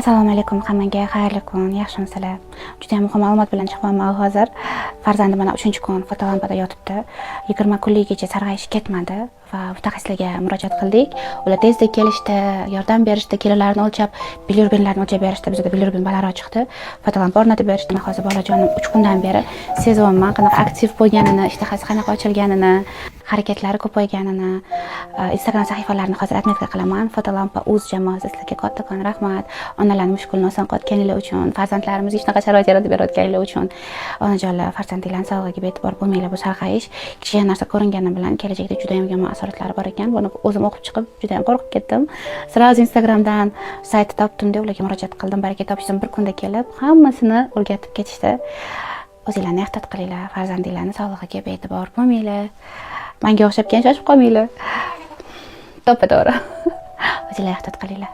Assalomu alaykum hammaga, xayrli kun, yaxshimisizlar? Juda ham muhim ma'lumot bilan chiqyapman hozir. Farzandim mana 3-kun fotolampada yotibdi. 20 kunligicha sarg'ayishi ketmadi va mutaxassislarga murojaat qildik. Ular tezda kelishdi, yordam berishdi, kilolarni o'lchab, bilirubinlarni o'lchab berishdi. Bizda bilirubin balandroq chiqdi. Fotolampa o'rnatib berishdi. Hozir bolajonim 3 kundan beri sezyapman, qanaqa aktiv bo'lganini, ishtahasi qanaqa ochilganini, harakatlari ko'payganini. Instagram sahifalarini hozir atmetka qilaman. Fotolampa.uz jamoasi sizlarga kattakon rahmat. Onalarni mushkulini oson qilganinglar uchun, farzandlarimizga shunaqa sharoit yaratib berayotganinglar uchun. Onajonlar, farzandinglarning sog'ligiga bee'tibor bo'lmanglar. Bu sarg'ayish kichkina narsa ko'ringani bilan kelajakda juda ham yomon asoratlari bor ekan. Buni o'zim o'qib chiqib juda ham qo'rqib ketdim. Sразу Instagramdan sayt topdim-da, ularga murojaat qildim. Baraka topishim bir kunda kelib, hammasini o'rgatib ketishdi. O'zinglarni ehtiyot qilinglar, farzandinglarning sog'ligiga bee'tibor bo'lmanglar. Menga o'xshabgan shoshib qolmanglar. To'ppa to'g'ri. O'zinglar ehtiyot qilinglar.